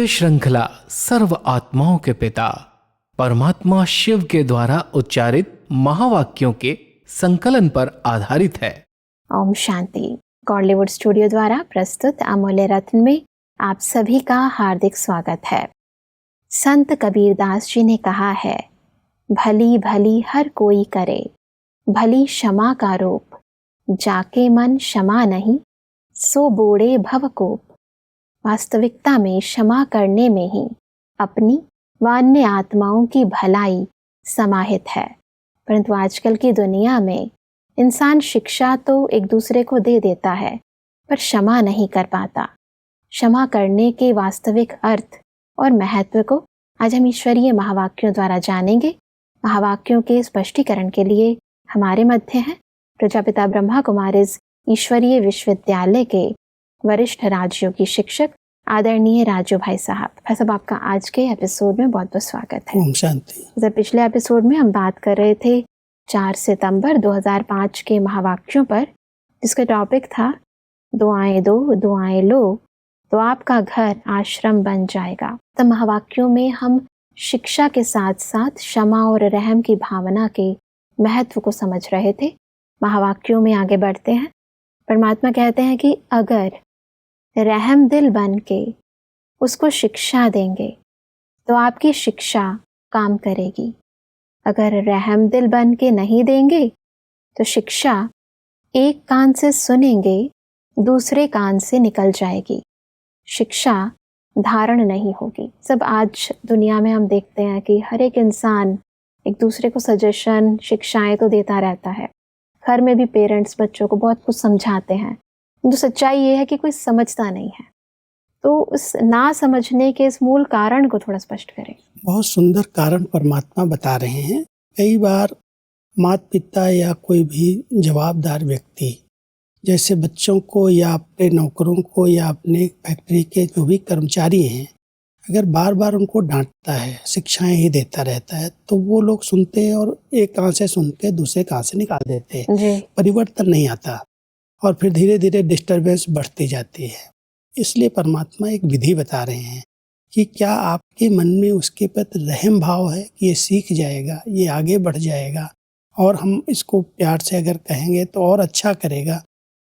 श्रृंखला सर्व आत्माओं के पिता परमात्मा शिव के द्वारा उच्चारित महावाक्यों के संकलन पर आधारित है। ओम शांति। गॉडलीवुड स्टूडियो द्वारा प्रस्तुत अमूल्य रत्न में आप सभी का हार्दिक स्वागत है। संत कबीरदास जी ने कहा है, भली भली हर कोई करे, भली क्षमा का रूप, जाके मन क्षमा नहीं, सो बोड़े भवकोप। वास्तविकता में क्षमा करने में ही अपनी व अन्य आत्माओं की भलाई समाहित है। परंतु आजकल की दुनिया में इंसान शिक्षा तो एक दूसरे को दे देता है, पर क्षमा नहीं कर पाता। क्षमा करने के वास्तविक अर्थ और महत्व को आज हम ईश्वरीय महावाक्यों द्वारा जानेंगे। महावाक्यों के स्पष्टीकरण के लिए हमारे मध्य हैं प्रजापिता ब्रह्मा कुमारीज ईश्वरीय विश्वविद्यालय के वरिष्ठ राजयोगी शिक्षक आदरणीय राजू भाई साहब। सब आपका आज के एपिसोड में बहुत बहुत स्वागत है। ओम शांति। जब पिछले एपिसोड में हम बात कर रहे थे 4 सितंबर 2005 के महावाक्यों पर, जिसका टॉपिक था दुआएं दो दुआएं लो तो आपका घर आश्रम बन जाएगा। तो महावाक्यों में हम शिक्षा के साथ साथ क्षमा और रहम की भावना के महत्व को समझ रहे थे। महावाक्यों में आगे बढ़ते हैं। परमात्मा कहते हैं कि अगर रहम दिल बन के उसको शिक्षा देंगे तो आपकी शिक्षा काम करेगी। अगर रहम दिल बन के नहीं देंगे तो शिक्षा एक कान से सुनेंगे, दूसरे कान से निकल जाएगी, शिक्षा धारण नहीं होगी। सब आज दुनिया में हम देखते हैं कि हर एक इंसान एक दूसरे को सजेशन, शिक्षाएं तो देता रहता है। घर में भी पेरेंट्स बच्चों को बहुत कुछ समझाते हैं, तो सच्चाई ये है कि कोई समझता नहीं है। तो उस ना समझने के इस मूल कारण को थोड़ा स्पष्ट करें। बहुत सुंदर कारण परमात्मा बता रहे हैं। कई बार माता पिता या कोई भी जवाबदार व्यक्ति जैसे बच्चों को या अपने नौकरों को या अपने फैक्ट्री के जो भी कर्मचारी हैं, अगर बार बार उनको डांटता है, शिक्षाएं ही देता रहता है, तो वो लोग सुनते हैं और एक कान से सुनते दूसरे कान से निकाल देते हैं। परिवर्तन नहीं आता और फिर धीरे धीरे डिस्टर्बेंस बढ़ती जाती है। इसलिए परमात्मा एक विधि बता रहे हैं कि क्या आपके मन में उसके प्रति रहम भाव है कि ये सीख जाएगा, ये आगे बढ़ जाएगा और हम इसको प्यार से अगर कहेंगे तो और अच्छा करेगा।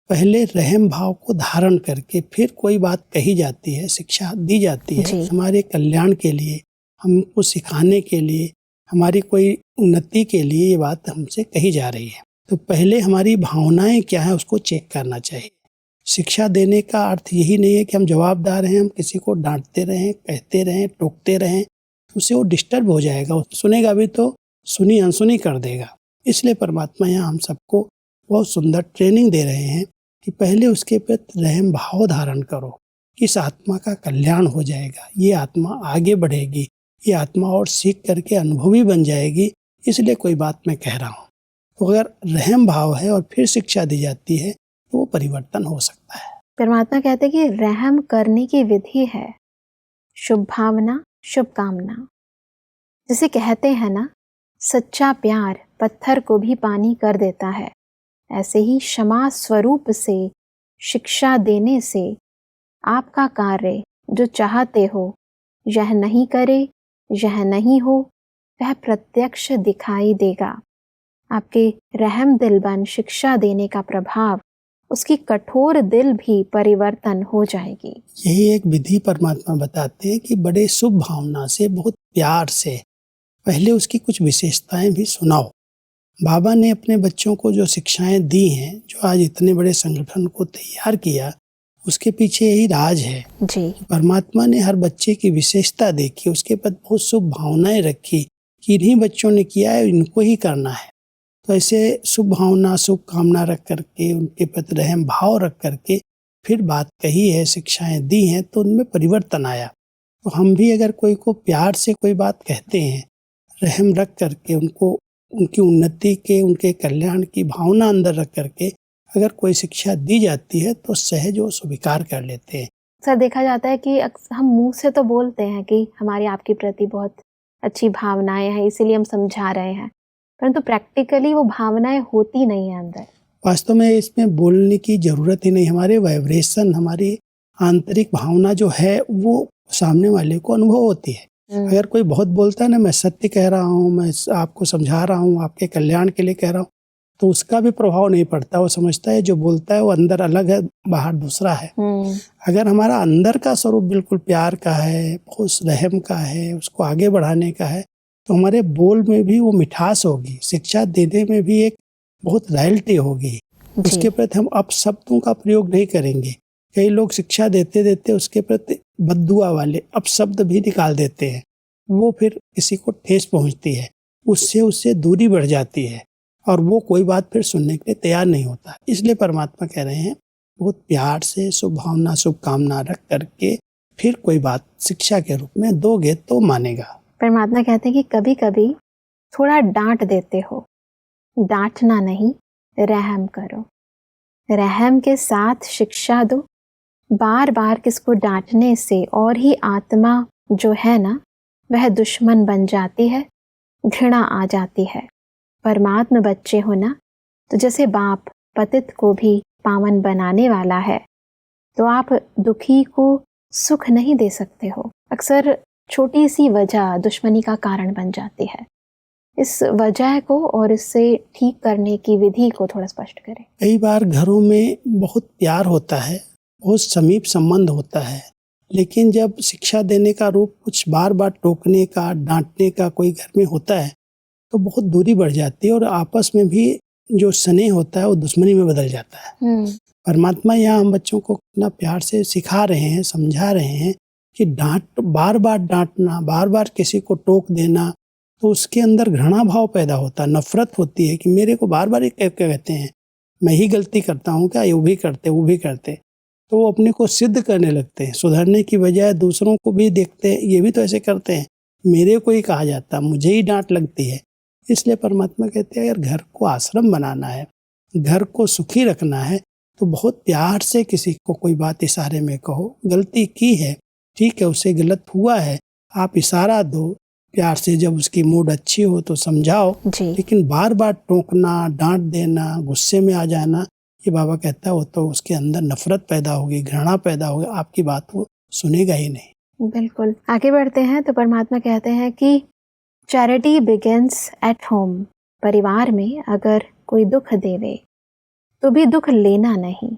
पहले रहम भाव को धारण करके फिर कोई बात कही जाती है, शिक्षा दी जाती है हमारे कल्याण के लिए, हमको सिखाने के लिए, हमारी कोई उन्नति के लिए ये बात हमसे कही जा रही है। तो पहले हमारी भावनाएं क्या है उसको चेक करना चाहिए। शिक्षा देने का अर्थ यही नहीं है कि हम जवाबदार हैं, हम किसी को डांटते रहें, कहते रहें, टोकते रहें, उससे वो डिस्टर्ब हो जाएगा, सुनेगा भी तो सुनी अनसुनी कर देगा। इसलिए परमात्मा यहाँ हम सबको बहुत सुंदर ट्रेनिंग दे रहे हैं कि पहले उसके प्रति रहम भाव धारण करो, इस आत्मा का कल्याण हो जाएगा, ये आत्मा आगे बढ़ेगी, ये आत्मा और सीख करके अनुभवी बन जाएगी। इसलिए कोई बात मैं कह रहा हूँ। तो अगर रहम भाव है और फिर शिक्षा दी जाती है तो वो परिवर्तन हो सकता है। परमात्मा कहते हैं कि रहम करने की विधि है शुभ भावना, शुभ कामना। जिसे कहते हैं ना, सच्चा प्यार पत्थर को भी पानी कर देता है। ऐसे ही क्षमा स्वरूप से शिक्षा देने से आपका कार्य जो चाहते हो यह नहीं करे, यह नहीं हो, वह प्रत्यक्ष दिखाई देगा। आपके रहम दिल बन शिक्षा देने का प्रभाव उसकी कठोर दिल भी परिवर्तन हो जाएगी। यही एक विधि परमात्मा बताते हैं कि बड़े शुभ भावना से, बहुत प्यार से पहले उसकी कुछ विशेषताएं भी सुनाओ। बाबा ने अपने बच्चों को जो शिक्षाएं दी हैं, जो आज इतने बड़े संगठन को तैयार किया, उसके पीछे यही राज है जी। परमात्मा ने हर बच्चे की विशेषता देखी, उसके प्रति बहुत शुभ भावनाएं रखी कि इन्हीं बच्चों ने किया है, इनको ही करना है। तो ऐसे शुभ भावना, शुभ कामना रख करके, उनके प्रति रहम भाव रख करके फिर बात कही है, शिक्षाएं दी हैं, तो उनमें परिवर्तन आया। तो हम भी अगर कोई को प्यार से कोई बात कहते हैं, रहम रख करके, उनको उनकी उन्नति के, उनके कल्याण की भावना अंदर रख करके अगर कोई शिक्षा दी जाती है तो सहज वो स्वीकार कर लेते हैं। सर, देखा जाता है कि हम मुंह से तो बोलते हैं कि हमारी आपके प्रति बहुत अच्छी भावनाएं हैं, इसीलिए हम समझा रहे हैं, परंतु प्रैक्टिकली वो भावनाएं होती नहीं है अंदर। वास्तव में इसमें बोलने की जरूरत ही नहीं। हमारे वाइब्रेशन, हमारी आंतरिक भावना जो है वो सामने वाले को अनुभव होती है। अगर कोई बहुत बोलता है ना, मैं सत्य कह रहा हूँ, मैं आपको समझा रहा हूँ, आपके कल्याण के लिए कह रहा हूँ, तो उसका भी प्रभाव नहीं पड़ता। वो समझता है जो बोलता है वो अंदर अलग है, बाहर दूसरा है। अगर हमारा अंदर का स्वरूप बिल्कुल प्यार का है, खुश रहम का है, उसको आगे बढ़ाने का है, तो हमारे बोल में भी वो मिठास होगी, शिक्षा देने में भी एक बहुत रॉयल्टी होगी। उसके प्रति हम अपशब्दों का प्रयोग नहीं करेंगे। कई लोग शिक्षा देते देते उसके प्रति बद्दुआ वाले अपशब्द भी निकाल देते हैं, वो फिर किसी को ठेस पहुंचती है, उससे दूरी बढ़ जाती है और वो कोई बात फिर सुनने के लिए तैयार नहीं होता। इसलिए परमात्मा कह रहे हैं बहुत प्यार से शुभ भावना शुभकामना रख करके फिर कोई बात शिक्षा के रूप में दोगे तो मानेगा। परमात्मा कहते हैं कि कभी कभी थोड़ा डांट देते हो, डांटना नहीं, रहम करो, रहम के साथ शिक्षा दो। बार बार किसको डांटने से और ही आत्मा जो है ना वह दुश्मन बन जाती है, घृणा आ जाती है। परमात्मा बच्चे हो ना, तो जैसे बाप पतित को भी पावन बनाने वाला है, तो आप दुखी को सुख नहीं दे सकते हो। अक्सर छोटी सी वजह दुश्मनी का कारण बन जाती है। इस वजह को और इससे ठीक करने की विधि को थोड़ा स्पष्ट करें। कई बार घरों में बहुत प्यार होता है, बहुत समीप संबंध होता है, लेकिन जब शिक्षा देने का रूप कुछ बार बार टोकने का, डांटने का कोई घर में होता है, तो बहुत दूरी बढ़ जाती है और आपस में भी जो स्नेह होता है वो दुश्मनी में बदल जाता है। परमात्मा यहाँ हम बच्चों को इतना प्यार से सिखा रहे हैं, समझा रहे हैं कि बार बार डांटना, बार बार किसी को टोक देना, तो उसके अंदर घृणा भाव पैदा होता है, नफरत होती है कि मेरे को बार बार क्या कहते हैं, मैं ही गलती करता हूँ क्या, वो भी करते। तो वो अपने को सिद्ध करने लगते हैं, सुधरने की बजाय दूसरों को भी देखते हैं, ये भी तो ऐसे करते हैं, मेरे को ही कहा जाता, मुझे ही डांट लगती है। इसलिए परमात्मा कहते हैं अगर घर को आश्रम बनाना है, घर को सुखी रखना है, तो बहुत प्यार से किसी को कोई बात इशारे में कहो। गलती की है, ठीक है, उससे गलत हुआ है, आप इशारा दो प्यार से, जब उसकी मूड अच्छी हो तो समझाओ, लेकिन बार बार टोकना, डांट देना, गुस्से में आ जाना, ये बाबा कहता है वो तो उसके अंदर नफरत पैदा होगी, घृणा पैदा होगी, आपकी बात वो सुनेगा ही नहीं। बिल्कुल। आगे बढ़ते हैं तो परमात्मा कहते हैं कि चैरिटी बिगिंस एट होम। परिवार में अगर कोई दुख देवे तो भी दुख लेना नहीं,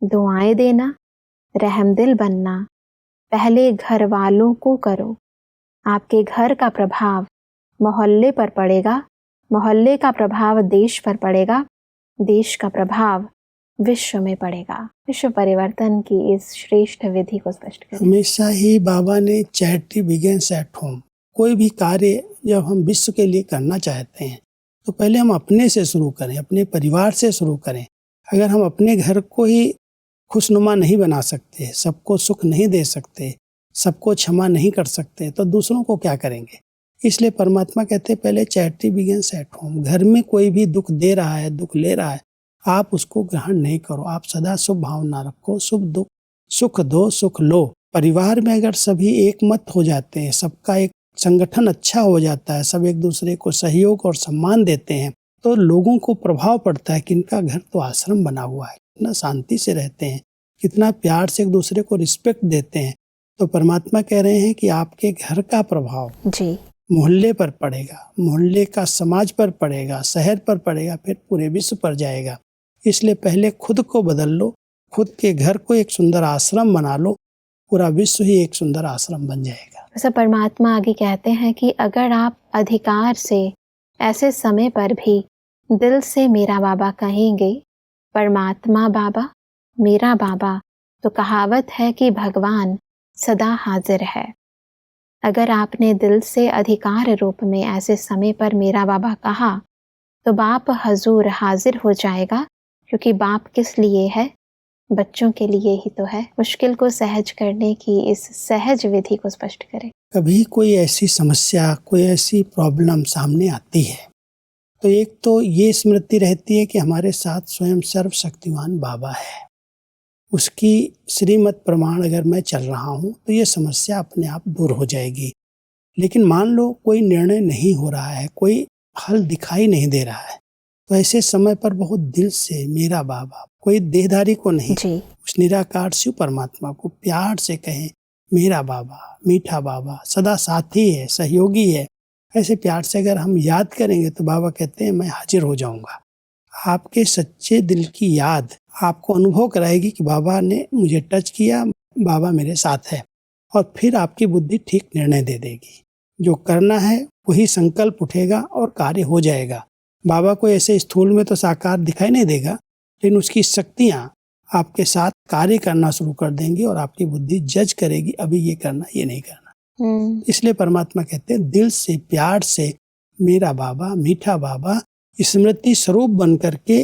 दुआएं देना, रहमदिल बनना पहले घर वालों को करो। आपके घर का प्रभाव मोहल्ले पर पड़ेगा, मोहल्ले का प्रभाव देश पर पड़ेगा, देश का प्रभाव विश्व में पड़ेगा। विश्व परिवर्तन की इस श्रेष्ठ विधि को स्पष्ट करें। हमेशा ही बाबा ने चैरिटी बिगिंस एट होम, कोई भी कार्य जब हम विश्व के लिए करना चाहते हैं तो पहले हम अपने से शुरू करें, अपने परिवार से शुरू करें। अगर हम अपने घर को ही खुशनुमा नहीं बना सकते, सबको सुख नहीं दे सकते, सबको क्षमा नहीं कर सकते, तो दूसरों को क्या करेंगे। इसलिए परमात्मा कहते हैं पहले चैरिटी बिगिंस एट होम। घर में कोई भी दुख दे रहा है, दुख ले रहा है, आप उसको ग्रहण नहीं करो, आप सदा शुभ भावना रखो, सुख दो, सुख लो। परिवार में अगर सभी एक मत हो जाते हैं, सबका एक संगठन अच्छा हो जाता है, सब एक दूसरे को सहयोग और सम्मान देते हैं, तो लोगों को प्रभाव पड़ता है कि इनका घर तो आश्रम बना हुआ है, कितना शांति से रहते हैं, कितना प्यार से एक दूसरे को रिस्पेक्ट देते हैं। तो परमात्मा कह रहे हैं कि आपके घर का प्रभाव मोहल्ले पर पड़ेगा, मोहल्ले का समाज पर पड़ेगा, शहर पर पड़ेगा, फिर पूरे विश्व पर जाएगा। इसलिए पहले खुद को बदल लो, खुद के घर को एक सुंदर आश्रम बना लो, पूरा विश्व ही एक सुंदर आश्रम बन जाएगा। ऐसा परमात्मा आगे कहते हैं कि अगर आप अधिकार से ऐसे समय पर भी दिल से मेरा बाबा कहेंगे, परमात्मा बाबा, मेरा बाबा, तो कहावत है कि भगवान सदा हाजिर है। अगर आपने दिल से अधिकार रूप में ऐसे समय पर मेरा बाबा कहा तो बाप हजूर हाजिर हो जाएगा, क्योंकि बाप किस लिए है, बच्चों के लिए ही तो है। मुश्किल को सहज करने की इस सहज विधि को स्पष्ट करें। कभी कोई ऐसी समस्या, कोई ऐसी प्रॉब्लम सामने आती है तो एक तो ये स्मृति रहती है कि हमारे साथ स्वयं सर्वशक्तिमान बाबा है, उसकी श्रीमत प्रमाण अगर मैं चल रहा हूँ तो ये समस्या अपने आप दूर हो जाएगी। लेकिन मान लो कोई निर्णय नहीं हो रहा है, कोई हल दिखाई नहीं दे रहा है, तो ऐसे समय पर बहुत दिल से मेरा बाबा, कोई देहधारी को नहीं, उस निराकार शिव परमात्मा को प्यार से कहें, मेरा बाबा, मीठा बाबा, सदा साथी है, सहयोगी है, ऐसे प्यार से अगर हम याद करेंगे तो बाबा कहते हैं मैं हाजिर हो जाऊंगा। आपके सच्चे दिल की याद आपको अनुभव कराएगी कि बाबा ने मुझे टच किया, बाबा मेरे साथ है, और फिर आपकी बुद्धि ठीक निर्णय दे देगी। जो करना है वही संकल्प उठेगा और कार्य हो जाएगा। बाबा को ऐसे स्थूल में तो साकार दिखाई नहीं देगा, लेकिन उसकी शक्तियाँ आपके साथ कार्य करना शुरू कर देंगी और आपकी बुद्धि जज करेगी अभी ये करना, ये नहीं करना। इसलिए परमात्मा कहते हैं दिल से प्यार से मेरा बाबा, मीठा बाबा स्मृति स्वरूप बन करके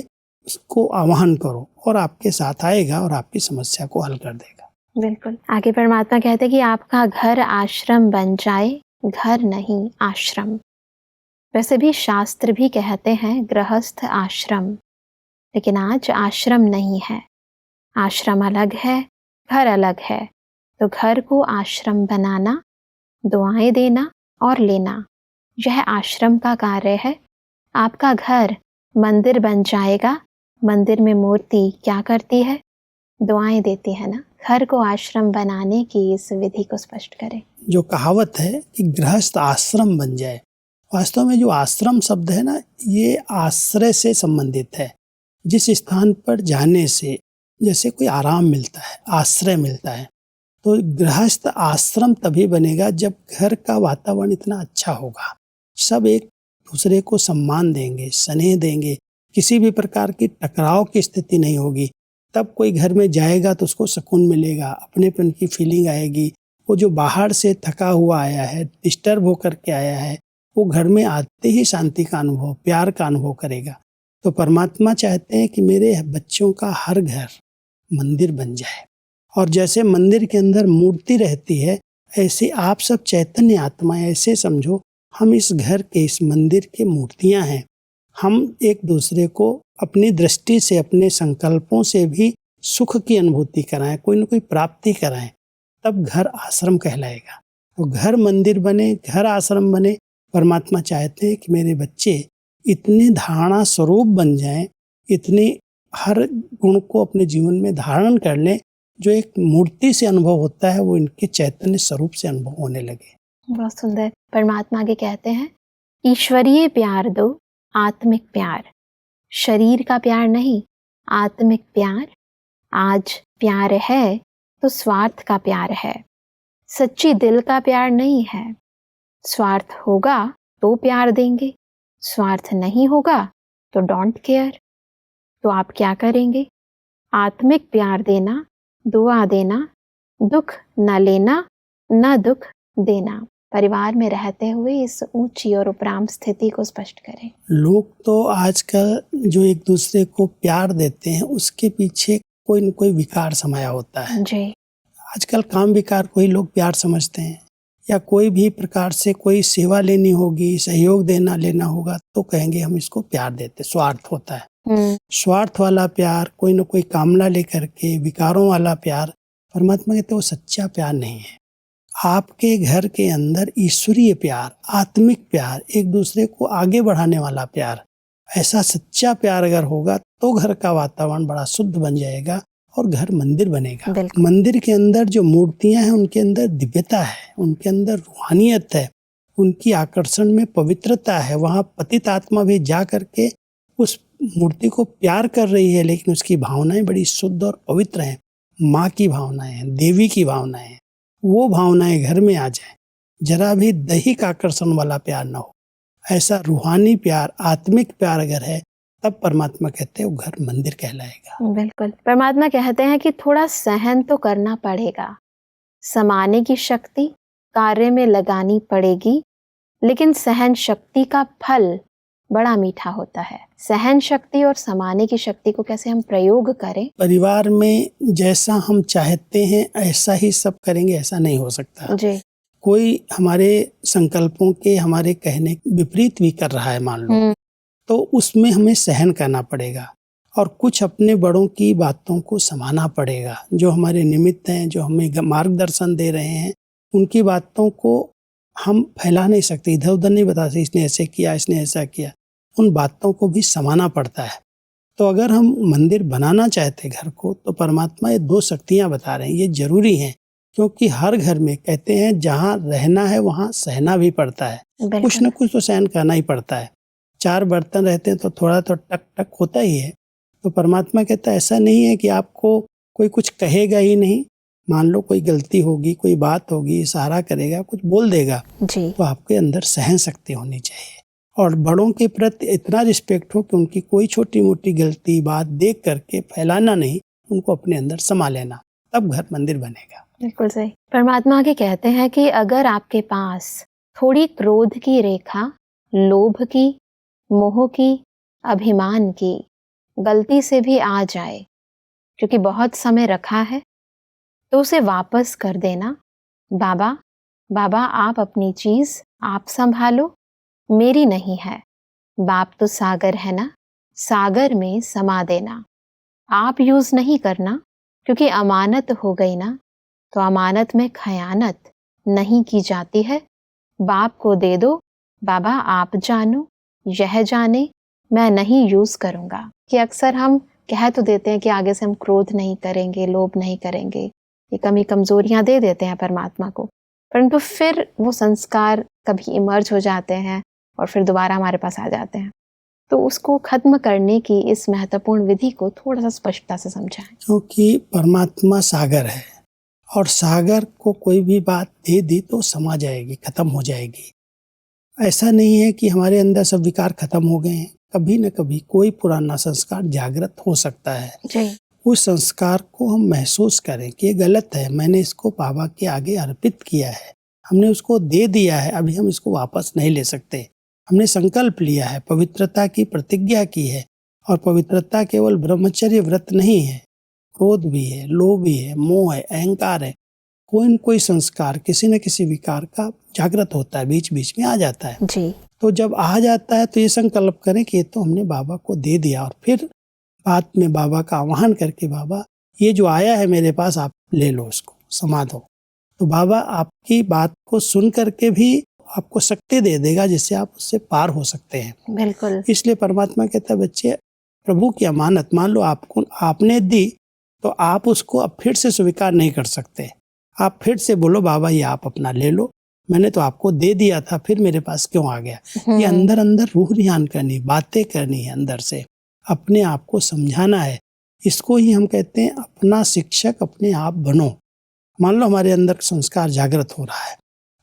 उसको आवाहन करो और आपके साथ आएगा और आपकी समस्या को हल कर देगा। बिल्कुल। आगे परमात्मा कहते हैं कि आपका घर आश्रम बन जाए, घर नहीं आश्रम। वैसे भी शास्त्र भी कहते हैं गृहस्थ आश्रम, लेकिन आज आश्रम नहीं है। आश्रम अलग है, घर अलग है। तो घर को आश्रम बनाना, दुआएं देना और लेना, यह आश्रम का कार्य है। आपका घर मंदिर बन जाएगा। मंदिर में मूर्ति क्या करती है? दुआएं देती है ना। घर को आश्रम बनाने की इस विधि को स्पष्ट करें। जो कहावत है कि गृहस्थ आश्रम बन जाए, वास्तव में जो आश्रम शब्द है ना, ये आश्रय से संबंधित है। जिस स्थान पर जाने से जैसे कोई आराम मिलता है, आश्रय मिलता है, तो गृहस्थ आश्रम तभी बनेगा जब घर का वातावरण इतना अच्छा होगा, सब एक दूसरे को सम्मान देंगे, स्नेह देंगे, किसी भी प्रकार की टकराव की स्थिति नहीं होगी। तब कोई घर में जाएगा तो उसको सुकून मिलेगा, अपनेपन की फीलिंग आएगी। वो जो बाहर से थका हुआ आया है, डिस्टर्ब होकर के आया है, वो घर में आते ही शांति का अनुभव, प्यार का अनुभव करेगा। तो परमात्मा चाहते हैं कि मेरे बच्चों का हर घर मंदिर बन जाए, और जैसे मंदिर के अंदर मूर्ति रहती है, ऐसे आप सब चैतन्य आत्मा, ऐसे समझो हम इस घर के, इस मंदिर के मूर्तियां हैं। हम एक दूसरे को अपनी दृष्टि से, अपने संकल्पों से भी सुख की अनुभूति कराएं, कोई न कोई प्राप्ति कराएं, तब घर आश्रम कहलाएगा। तो घर मंदिर बने, घर आश्रम बने। परमात्मा चाहते हैं कि मेरे बच्चे इतने धारणा स्वरूप बन जाएं, इतने हर गुण को अपने जीवन में धारण कर लें, जो एक मूर्ति से अनुभव होता है वो इनके चैतन्य स्वरूप से अनुभव होने लगे। बहुत सुंदर। परमात्मा आगे कहते हैं ईश्वरीय प्यार दो, आत्मिक प्यार। शरीर का प्यार नहीं, आत्मिक प्यार। आज प्यार है तो स्वार्थ का प्यार है, सच्ची दिल का प्यार नहीं है। स्वार्थ होगा तो प्यार देंगे, स्वार्थ नहीं होगा तो डोंट केयर। तो आप क्या करेंगे? आत्मिक प्यार देना, दुआ देना, दुख न लेना, न दुख देना। परिवार में रहते हुए इस ऊंची और उपराम स्थिति को स्पष्ट करें। लोग तो आजकल जो एक दूसरे को प्यार देते हैं, उसके पीछे कोई न कोई विकार समाया होता है जी। आजकल काम विकार को ही लोग प्यार समझते हैं, या कोई भी प्रकार से कोई सेवा लेनी होगी, सहयोग देना लेना होगा, तो कहेंगे हम इसको प्यार देते। स्वार्थ होता है। स्वार्थ वाला प्यार, कोई न कोई कामना लेकर के, विकारों वाला प्यार, परमात्मा कहते वो सच्चा प्यार नहीं है। आपके घर के अंदर ईश्वरीय प्यार, आत्मिक प्यार, एक दूसरे को आगे बढ़ाने वाला प्यार, ऐसा सच्चा प्यार अगर होगा तो घर का वातावरण बड़ा शुद्ध बन जाएगा और घर मंदिर बनेगा। मंदिर के अंदर जो मूर्तियां हैं उनके अंदर दिव्यता है, उनके अंदर रूहानियत है, उनकी आकर्षण में पवित्रता है। वहाँ पतित आत्मा भी जा करके उस मूर्ति को प्यार कर रही है, लेकिन उसकी भावनाएं बड़ी शुद्ध और पवित्र हैं। माँ की भावनाएं हैं, देवी की भावनाएं हैं। वो भावनाएं घर में आ जाए, जरा भी दैहिक आकर्षण वाला प्यार ना हो, ऐसा रूहानी प्यार, आत्मिक प्यार अगर है, तब परमात्मा कहते हैं वो घर मंदिर कहलाएगा। बिल्कुल। परमात्मा कहते हैं कि थोड़ा सहन तो करना पड़ेगा, समाने की शक्ति कार्य में लगानी पड़ेगी, लेकिन सहन शक्ति का फल बड़ा मीठा होता है। सहन शक्ति और समाने की शक्ति को कैसे हम प्रयोग करें? परिवार में जैसा हम चाहते हैं ऐसा ही सब करेंगे, ऐसा नहीं हो सकता जी। कोई हमारे संकल्पों के, हमारे कहने के विपरीत भी कर रहा है मान लो, तो उसमें हमें सहन करना पड़ेगा और कुछ अपने बड़ों की बातों को समाना पड़ेगा। जो हमारे निमित्त हैं, जो हमें मार्गदर्शन दे रहे हैं, उनकी बातों को हम फैला नहीं सकते, इधर उधर नहीं बता सकते, इसने ऐसे किया, इसने ऐसा किया। उन बातों को भी समाना पड़ता है। तो अगर हम मंदिर बनाना चाहते घर को, तो परमात्मा ये दो शक्तियाँ बता रहे हैं, ये जरूरी हैं क्योंकि हर घर में कहते हैं जहाँ रहना है वहाँ सहना भी पड़ता है, कुछ न कुछ तो सहन करना ही पड़ता है। 4 बर्तन रहते हैं तो थोड़ा तो टक टक होता ही है। तो परमात्मा कहता है ऐसा नहीं है कि आपको कोई कुछ कहेगा ही नहीं। मान लो कोई गलती होगी, कोई बात होगी, इशारा करेगा, कुछ बोल देगा जी। तो आपके अंदर सहन शक्ति होनी चाहिए और बड़ों के प्रति इतना रिस्पेक्ट हो कि उनकी कोई छोटी मोटी गलती बात देख करके फैलाना नहीं, उनको अपने अंदर समा लेना, तब घर मंदिर बनेगा। बिल्कुल सही। परमात्मा आगे कहते हैं कि अगर आपके पास थोड़ी क्रोध की रेखा, लोभ की, मोह की, अभिमान की गलती से भी आ जाए, क्योंकि बहुत समय रखा है, तो उसे वापस कर देना। बाबा, बाबा आप अपनी चीज आप संभालो, मेरी नहीं है। बाप तो सागर है ना, सागर में समा देना। आप यूज नहीं करना, क्योंकि अमानत हो गई ना, तो अमानत में खयानत नहीं की जाती है। बाप को दे दो, बाबा आप जानो, यह जाने, मैं नहीं यूज करूंगा। कि अक्सर हम कह तो देते हैं कि आगे से हम क्रोध नहीं करेंगे, लोभ नहीं करेंगे, ये कमी कमजोरियां दे देते हैं परमात्मा को, परंतु फिर वो संस्कार कभी इमर्ज हो जाते हैं और फिर दोबारा हमारे पास आ जाते हैं। तो उसको खत्म करने की इस महत्वपूर्ण विधि को थोड़ा सा स्पष्टता से समझाएं। क्योंकि परमात्मा सागर है और सागर को कोई भी बात दे दी तो समा जाएगी, खत्म हो जाएगी। ऐसा नहीं है कि हमारे अंदर सब विकार खत्म हो गए हैं, कभी न कभी कोई पुराना संस्कार जागृत हो सकता है जी। उस संस्कार को हम महसूस करें कि ये गलत है, मैंने इसको बाबा के आगे अर्पित किया है, हमने उसको दे दिया है, अभी हम इसको वापस नहीं ले सकते। हमने संकल्प लिया है, पवित्रता की प्रतिज्ञा की है, और पवित्रता केवल ब्रह्मचर्य व्रत नहीं है, क्रोध भी है, लोभ भी है, मोह है, अहंकार है, कोई न कोई संस्कार किसी न किसी विकार का जागृत होता है, बीच बीच में आ जाता है। जी। तो जब आ जाता है तो ये संकल्प करें कि ये तो हमने बाबा को दे दिया, और फिर बाद में बाबा का आह्वान करके, बाबा ये जो आया है मेरे पास आप ले लो, उसको समा दो। तो बाबा आपकी बात को सुन करके भी आपको शक्ति दे देगा जिससे आप उससे पार हो सकते हैं। बिल्कुल। इसलिए परमात्मा कहता है बच्चे, प्रभु की अमानत मान लो आपने दी, तो आप उसको अब फिर से स्वीकार नहीं कर सकते। आप फिर से बोलो बाबा ये आप अपना ले लो, मैंने तो आपको दे दिया था, फिर मेरे पास क्यों आ गया। ये अंदर अंदर रूह रिहान करनी, बातें करनी है, अंदर से अपने आप को समझाना है। इसको ही हम कहते हैं अपना शिक्षक अपने आप बनो। मान लो हमारे अंदर संस्कार जागृत हो रहा है,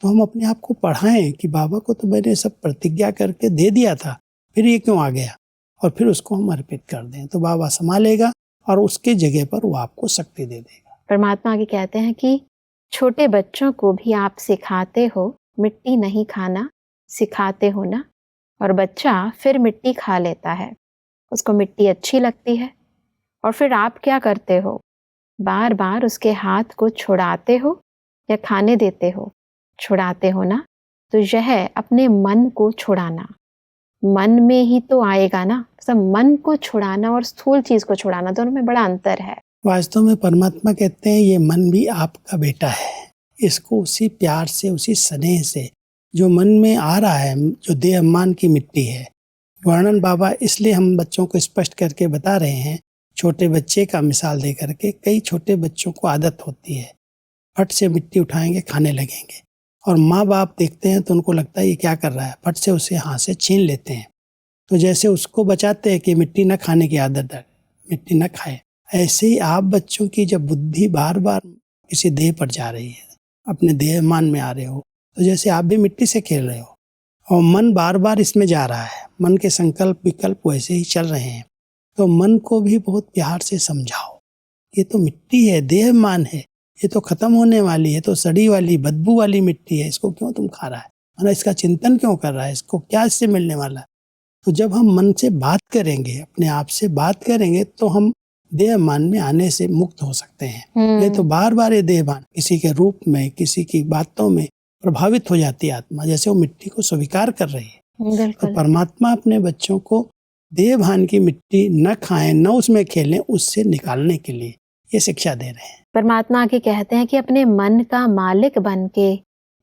तो हम अपने आप को पढ़ाएं कि बाबा को तो मैंने सब प्रतिज्ञा करके दे दिया था, फिर ये क्यों आ गया, और फिर उसको हम अर्पित कर दें, तो बाबा संभालेगा और उसके जगह पर वो आपको शक्ति दे देगा। परमात्मा आगे कहते हैं कि छोटे बच्चों को भी आप सिखाते हो मिट्टी नहीं खाना, सिखाते हो ना, और बच्चा फिर मिट्टी खा लेता है, उसको मिट्टी अच्छी लगती है, और फिर आप क्या करते हो, बार बार उसके हाथ को छुड़ाते हो या खाने देते हो। छुड़ाते हो ना, तो यह अपने मन को छुड़ाना, मन में ही तो आएगा ना। सब मन को छुड़ाना और स्थूल चीज को छुड़ाना, दोनों में बड़ा अंतर है। वास्तव में परमात्मा कहते हैं ये मन भी आपका बेटा है, इसको उसी प्यार से, उसी स्नेह से जो मन में आ रहा है, जो देह अम्मान की मिट्टी है, वर्णन बाबा इसलिए हम बच्चों को स्पष्ट करके बता रहे हैं। छोटे बच्चे का मिसाल दे करके, कई छोटे बच्चों को आदत होती है फट से मिट्टी उठाएंगे, खाने लगेंगे, और माँ बाप देखते हैं तो उनको लगता है ये क्या कर रहा है, फट से उसे हाथ से छीन लेते हैं। तो जैसे उसको बचाते हैं कि मिट्टी न खाने की आदत है, मिट्टी न खाए, ऐसे ही आप बच्चों की जब बुद्धि बार बार किसी देह पर जा रही है, अपने देह मान में आ रहे हो, तो जैसे आप भी मिट्टी से खेल रहे हो और मन बार बार इसमें जा रहा है, मन के संकल्प विकल्प वैसे ही चल रहे हैं, तो मन को भी बहुत प्यार से समझाओ, ये तो मिट्टी है, देह मान है, ये तो खत्म होने वाली है, तो सड़ी वाली बदबू वाली मिट्टी है, इसको क्यों तुम खा रहा है, मतलब इसका चिंतन क्यों कर रहा है, इसको क्या इससे मिलने वाला है। तो जब हम मन से बात करेंगे, अपने आप से बात करेंगे, तो हम देह मान में आने से मुक्त हो सकते हैं। नहीं तो बार बार ये देह मान किसी के रूप में, किसी की बातों में प्रभावित हो जाती है आत्मा, जैसे वो मिट्टी को स्वीकार कर रही है। तो परमात्मा अपने बच्चों को देह भान की मिट्टी न खाएं, न उसमें खेलें, उससे निकालने के लिए ये शिक्षा दे रहे हैं। परमात्मा आगे कहते हैं कि अपने मन का मालिक बन के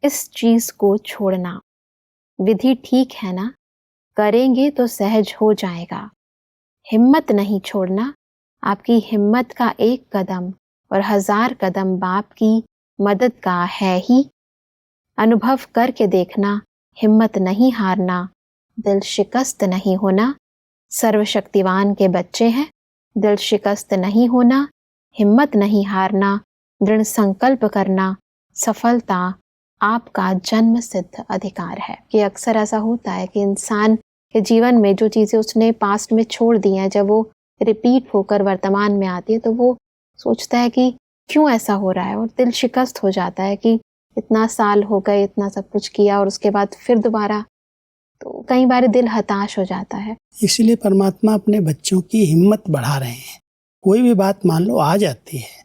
इस चीज को छोड़ना। विधि ठीक है ना, करेंगे तो सहज हो जाएगा। हिम्मत नहीं छोड़ना, आपकी हिम्मत का एक कदम और 1000 कदम बाप की मददगार है ही। अनुभव करके देखना, हिम्मत नहीं हारना, दिल शिकस्त नहीं होना। सर्वशक्तिवान के बच्चे हैं, दिल शिकस्त नहीं होना, हिम्मत नहीं हारना, दृढ़ संकल्प करना। सफलता आपका जन्म सिद्ध अधिकार है। कि अक्सर ऐसा होता है कि इंसान के जीवन में जो चीज़ें उसने पास्ट में छोड़ दी हैं, जब वो रिपीट होकर वर्तमान में आती है तो वो सोचता है कि क्यों ऐसा हो रहा है, और दिल शिकस्त हो जाता है कि इतना साल हो गए, इतना सब कुछ किया और उसके बाद फिर दोबारा, तो कई बार दिल हताश हो जाता है। इसलिए परमात्मा अपने बच्चों की हिम्मत बढ़ा रहे हैं। कोई भी बात मान लो आ जाती है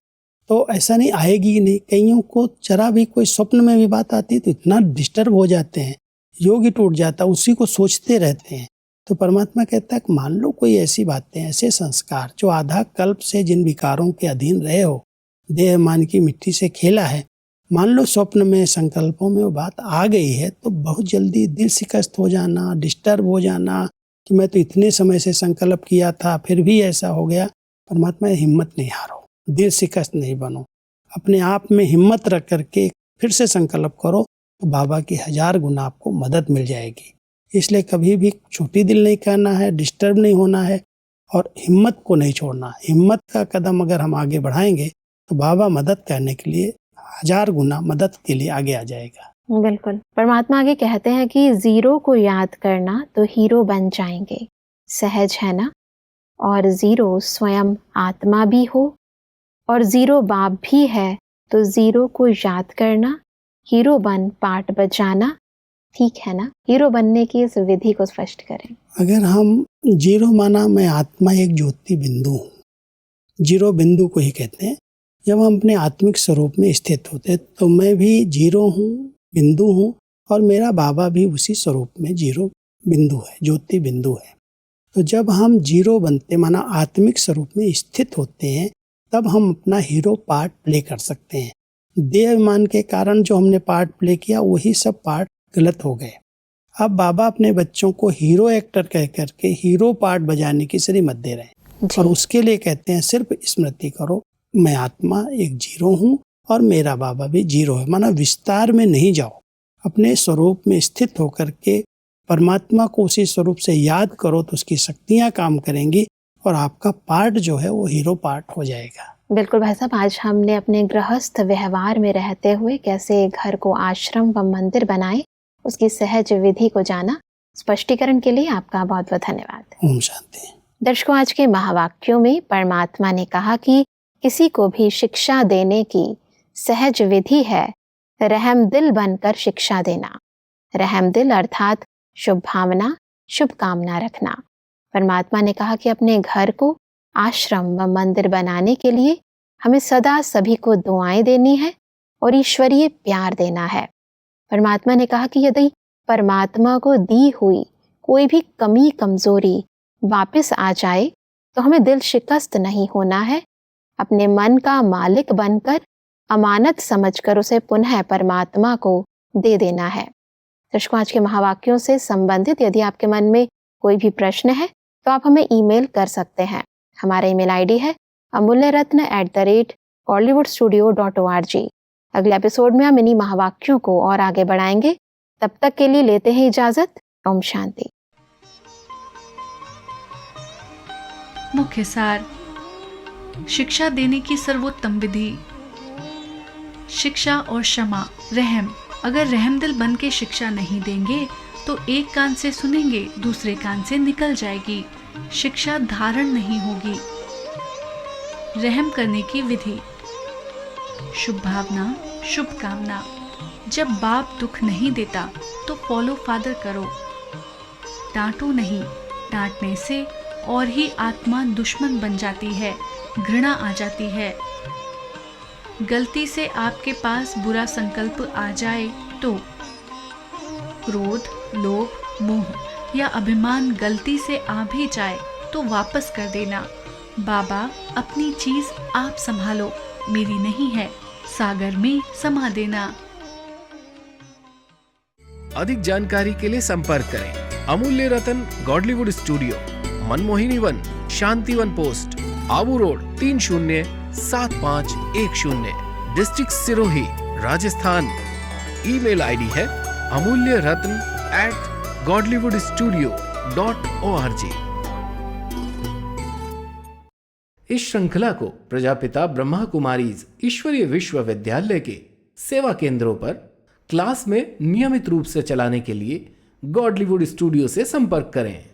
तो ऐसा नहीं आएगी ही नहीं। कईयों को जरा भी कोई स्वप्न में भी बात आती है तो इतना डिस्टर्ब हो जाते हैं, योग ही टूट जाता है, उसी को सोचते रहते हैं। तो परमात्मा कहता है कि मान लो कोई ऐसी बातें, ऐसे संस्कार जो आधा कल्प से जिन विकारों के अधीन रहे हो, देह मान की मिट्टी से खेला है, मान लो स्वप्न में, संकल्पों में वो बात आ गई है तो बहुत जल्दी दिल शिकस्त हो जाना, डिस्टर्ब हो जाना कि मैं तो इतने समय से संकल्प किया था फिर भी ऐसा हो गया। परमात्मा हिम्मत नहीं हारो, दिल शिकस्त नहीं बनो, अपने आप में हिम्मत रख करके फिर से संकल्प करो तो बाबा की 1000 गुना आपको मदद मिल जाएगी। इसलिए कभी भी छोटी दिल नहीं करना है, डिस्टर्ब नहीं होना है और हिम्मत को नहीं छोड़ना। हिम्मत का कदम अगर हम आगे बढ़ाएंगे तो बाबा मदद करने के लिए 1000 गुना मदद के लिए आगे आ जाएगा। बिल्कुल। परमात्मा आगे कहते हैं कि जीरो को याद करना तो हीरो बन जाएंगे। सहज है ना? और जीरो स्वयं आत्मा भी हो और जीरो बाप भी है, तो जीरो को याद करना, हीरो बन पाठ बजाना। ठीक है ना? हीरो बनने की इस विधि को स्पष्ट करें। अगर हम जीरो माना मैं आत्मा एक ज्योति बिंदु हूँ, जीरो बिंदु को ही कहते हैं। जब हम अपने आत्मिक स्वरूप में स्थित होते तो मैं भी जीरो हूँ, बिंदु हूँ और मेरा बाबा भी उसी स्वरूप में जीरो बिंदु है, ज्योति बिंदु है। तो जब हम जीरो बनते माना आत्मिक स्वरूप में स्थित होते हैं तब हम अपना हीरो पार्ट प्ले कर सकते हैं। देहमान के कारण जो हमने पार्ट प्ले किया वही सब पार्ट गलत हो गए। अब बाबा अपने बच्चों को हीरो एक्टर कह करके हीरो पार्ट बजाने की श्रीमत दे रहे हैं और उसके लिए कहते हैं सिर्फ स्मृति करो, मैं आत्मा एक जीरो हूँ और मेरा बाबा भी जीरो है। माना विस्तार में नहीं जाओ, अपने स्वरूप में स्थित होकर के परमात्मा को उसी स्वरूप से याद करो तो उसकी शक्तियाँ काम करेंगी और आपका पार्ट जो है वो हीरो पार्ट हो जाएगा। बिल्कुल भाई साहब, आज हमने अपने गृहस्थ व्यवहार में रहते हुए कैसे घर को आश्रम व मंदिर बनाए, उसकी सहज विधि को जाना। स्पष्टीकरण के लिए आपका बहुत बहुत धन्यवाद। ओम शांति। दर्शकों, आज के महावाक्यों में परमात्मा ने कहा कि किसी को भी शिक्षा देने की सहज विधि है रहम दिल बनकर शिक्षा देना। रहम दिल अर्थात शुभ भावना, शुभ कामना रखना। परमात्मा ने कहा कि अपने घर को आश्रम व मंदिर बनाने के लिए हमें सदा सभी को दुआएं देनी है और ईश्वरीय प्यार देना है। परमात्मा ने कहा कि यदि परमात्मा को दी हुई कोई भी कमी कमजोरी वापस आ जाए तो हमें दिल शिकस्त नहीं होना है। अपने मन का मालिक बनकर अमानत समझकर उसे पुनः परमात्मा को दे देना है। दर्शकों, आज के महावाक्यों से संबंधित यदि आपके मन में कोई भी प्रश्न है तो आप हमें ईमेल कर सकते हैं। हमारा ईमेल आईडी है amulyaratna@kollywoodstudio.org। अगले एपिसोड में हम इन्हीं महावाक्यों को और आगे बढ़ाएंगे। तब तक के लिए लेते हैं इजाजत। ओम शांति। मुख्य सार, शिक्षा देने की सर्वोत्तम विधि, शिक्षा और क्षमा, रहम। अगर रहम दिल बन के शिक्षा नहीं देंगे तो एक कान से सुनेंगे, दूसरे कान से निकल जाएगी, शिक्षा धारण नहीं होगी। रहम करने की विधि, शुभ भावना, शुभ कामना। जब बाप दुख नहीं देता तो फॉलो फादर करो। डांटो नहीं, डांटने से और ही आत्मा दुश्मन बन जाती है, घृणा आ जाती है। गलती से आपके पास बुरा संकल्प आ जाए तो क्रोध, लोभ, मोह या अभिमान गलती से आ भी जाए तो वापस कर देना। बाबा, अपनी चीज आप संभालो, मेरी नहीं है, सागर में समा देना। अधिक जानकारी के लिए संपर्क करें Amulya Ratan Godlywood studio, Manmohini Van, Shantivan post, Abu road 307510, district Sirohi. Rajasthan. Email ID है amulyaratn@godlywoodstudio.org। इस श्रृंखला को प्रजापिता ब्रह्मा कुमारीज ईश्वरीय विश्वविद्यालय के सेवा केंद्रों पर क्लास में नियमित रूप से चलाने के लिए गॉडलीवुड स्टूडियो से संपर्क करें।